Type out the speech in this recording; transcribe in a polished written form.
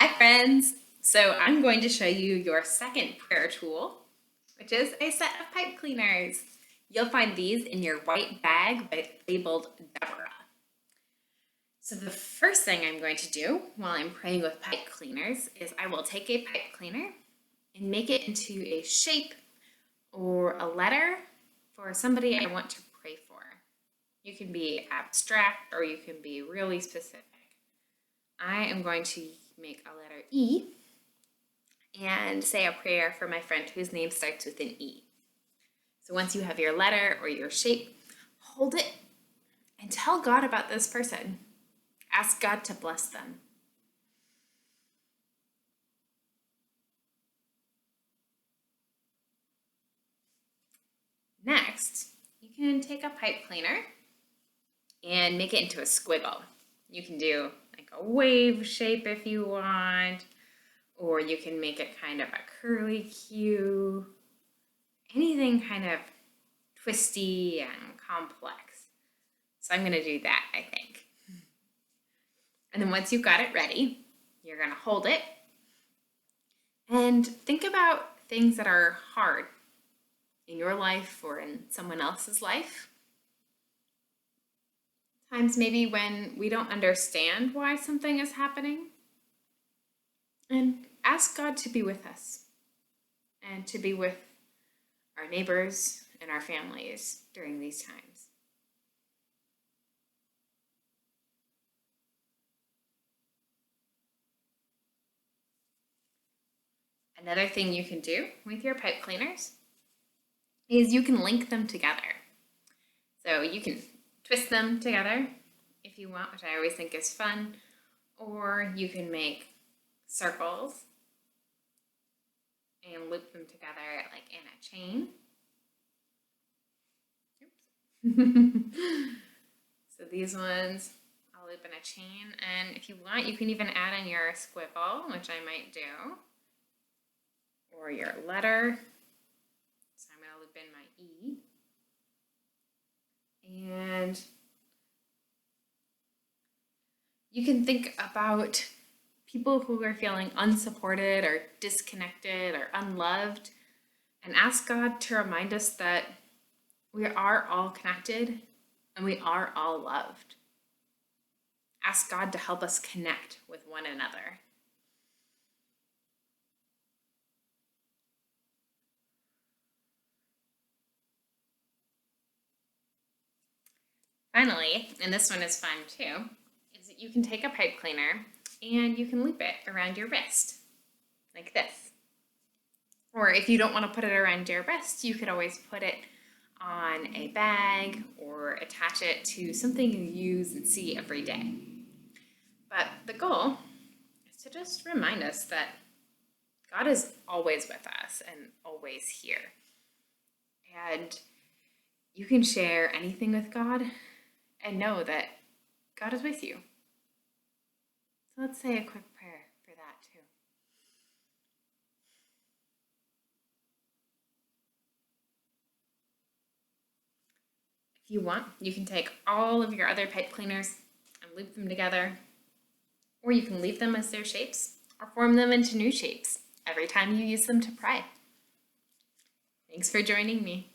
Hi friends! So I'm going to show you your second prayer tool, which is a set of pipe cleaners. You'll find these in your white bag labeled Deborah. So the first thing I'm going to do while I'm praying with pipe cleaners is I will take a pipe cleaner and make it into a shape or a letter for somebody I want to pray for. You can be abstract or you can be really specific. I am going to make a letter E and say a prayer for my friend whose name starts with an E. So once you have your letter or your shape, hold it and tell God about this person. Ask God to bless them. Next, you can take a pipe cleaner and make it into a squiggle. You can do like a wave shape if you want, or you can make it kind of a curly Q, anything kind of twisty and complex. So I'm going to do that, I think. And then once you've got it ready, you're going to hold it and think about things that are hard in your life or in someone else's life. Times maybe when we don't understand why something is happening. And ask God to be with us and to be with our neighbors and our families during these times. Another thing you can do with your pipe cleaners is you can link them together. So you can twist them together if you want, which I always think is fun, or you can make circles and loop them together like in a chain. Oops. So these ones I'll loop in a chain, and if you want, you can even add in your squiggle, which I might do, or your letter. So I'm going to loop in my E. And you can think about people who are feeling unsupported or disconnected or unloved, and ask God to remind us that we are all connected and we are all loved. Ask God to help us connect with one another. Finally, and this one is fun too, is that you can take a pipe cleaner and you can loop it around your wrist, like this. Or if you don't want to put it around your wrist, you could always put it on a bag or attach it to something you use and see every day. But the goal is to just remind us that God is always with us and always here. And you can share anything with God and know that God is with you. So let's say a quick prayer for that too. If you want, you can take all of your other pipe cleaners and loop them together, or you can leave them as their shapes or form them into new shapes every time you use them to pray. Thanks for joining me.